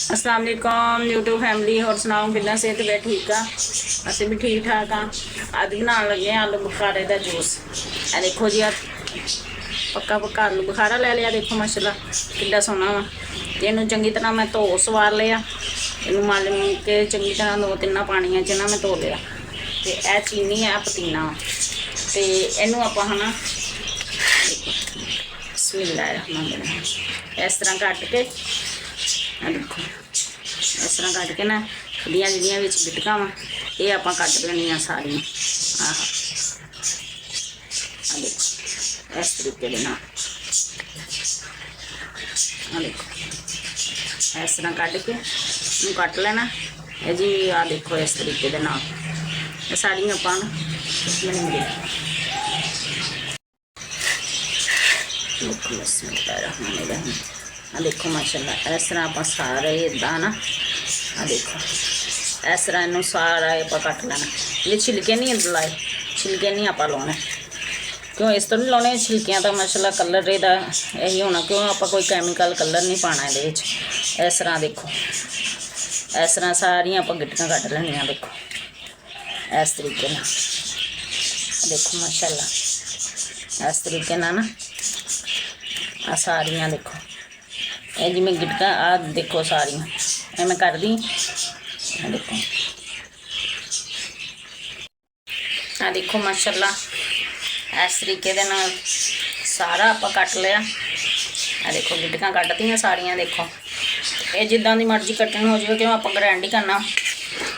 अस्सलाम वालेकुम YouTube family. और सुनाओ कितना सेहत वे ठीक आ? असं भी ठीक ठाक हाँ। अज बना लगे आलू बुखारे का जूस। ए देखो जी, पक्का पक्का आलू बुखारा ले लिया। देखो माशाल्लाह कितना सोहना वा। इनू चंगी तरह मैं धो सवार लिया। इनू मल के चंगी तरह 2-3 पानियां च ना मैं धो लिया। तो यह चीनी है, पुदीना तो इनू आप है ना इस तरह कट के देखो, इस तरह कट के ना खड़िया जिहड़ियां विच गिटकां वा ये आप कट लेनियां सारियां। देखो इस तरीके के नाल देखो इस तरह कट के कट लेना है जी। देखो इस तरीके के नाल सारियां आप बनेंगे। देखो बिस्मिल्लाहिर्रहमानिर्रहीम। देखो माशाल्लाह इस तरह आप सारे इदा ना देखो इस तरह इनू सारा आप कट लेना। ये छिलके नहीं लाए, छिलके नहीं आप लाने, क्यों इस तो नहीं लाने छिलकियां तो माशाल्लाह कलर यदा यही होना, क्यों आप कोई कैमिकल कलर नहीं पाना ये। इस तरह देखो इस तरह सारियां आप गिट्टियां कट लेनिया। देखो इस तरीके ना देखो माशाल्लाह इस तरीके ना सारियां देखो ये जी मैं गिटका देखो सारियां ये मैं कर दी। देखो देखो माशाल्लाह इस तरीके दे नाल सारा आप कट लिया। देखो गिटका कट दी सारियां। देखो ये जिदा की मर्जी कटनी हो जाए, क्यों आप ग्राइंड ही करना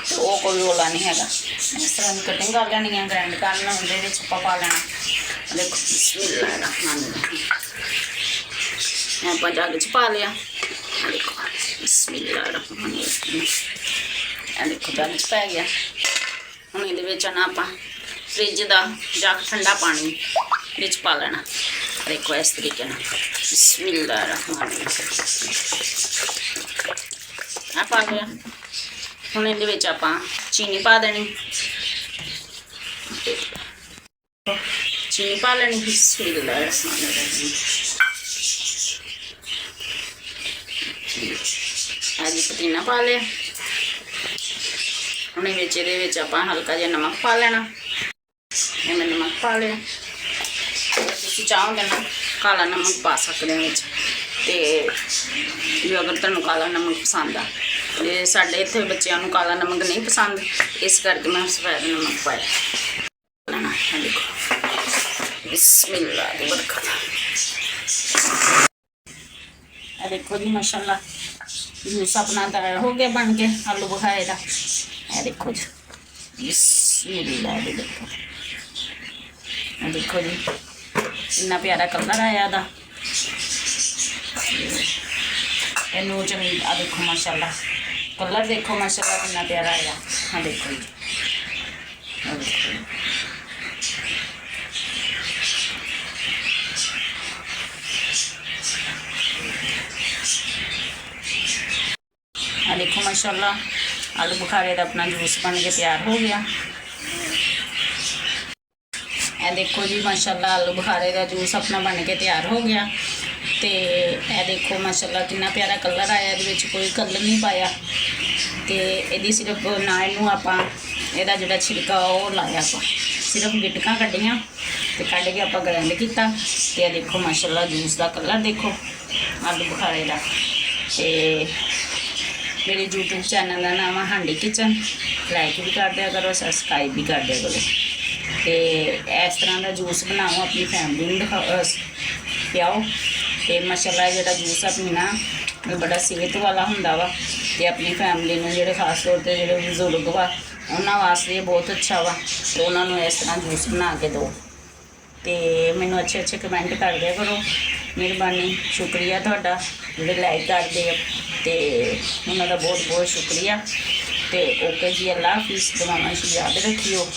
तो वो कोई रोला नहीं है। इस तरह की कटिंग कर लेनी है, ग्राइंड करना उन्हें पा लेना। देखो बिस्मिल्लाहिर्रहमानिर्रहीम आप जग च पा लिया। देखो बिस्मिल्लाहिर्रहमानिर्रहीम देखो जग च पै गया। हुण ये ना आप फ्रिज का जग ठंडा पानी विच पा लेना। देखो इस तरीके ना बिस्मिल्लाहिर्रहमानिर्रहीम पा लिया। हुण ये आप चीनी पा देनी, चीनी पा लेनी। बिस्मिल्लाहिर्रहमानिर्रहीम जी पुदीना पा लिया। हम ये आप हल्का जहा नमक पा लेना। मैं नमक पा लिया। तुम चाहो तो ना काला नमक पा सकते हैं जो अगर तुम काला नमक पसंद आ। तो साढ़े इतने बच्चों को काला नमक नहीं पसंद, इस करके मैं सफेद नमक पाया लेना। देखो बिस्मिल्लाह दी बरकत। देखो जी माशाल्लाह जूस अपना तैयार हो गया बन के आलू बुखारे का। देखो जी बिस्मिल्लाह। देखो देखो जी इतना प्यारा कलर आया था इनू चंगी। देखो माशाल्लाह कलर देखो माशाल्लाह कितना प्यारा आया। देखो जी देखो माशाल्लाह आलू बुखारे का अपना जूस बन के तैयार हो गया। देखो जी माशाल्लाह आलू बुखारे का जूस अपना बन के तैयार हो गया। तो यह देखो माशाल्लाह कितना प्यारा कलर आया, ये कोई कलर नहीं पाया। तो यदि सिर्फ ना इनू आप जो छिलका वो लाया, आप सिर्फ गिटकां कड्डियां तो कढ़ के आप ग्राइंड किया। तो यह देखो माशाल्लाह जूस का कलर देखो आलू बुखारे का। तो मेरे यूट्यूब चैनल का नाम है हांडी किचन, लाइक भी कर दिया करो, सबसक्राइब भी कर दिया करो। तो इस तरह का जूस बनाओ अपनी फैमिली में पियाओ। तो माशाल्लाह जो जूस अपनी ना बड़ा सेहत वाला होंदा वा। तो अपनी फैमिली में जो खास तौर पर जो बजुर्ग वा उन्होंने वास्ते बहुत अच्छा वा। तो उन्होंने इस तरह जूस बना के दो। तो मैनू अच्छे अच्छे कमेंट कर दिया करो, मेहरबानी शुक्रिया थोड़ा जो लाइक करते। तो उन्होंने बहुत बहुत शुक्रिया। तो ओके जी, अल्लाह हाफिज़। दुआवां याद रखियो। तो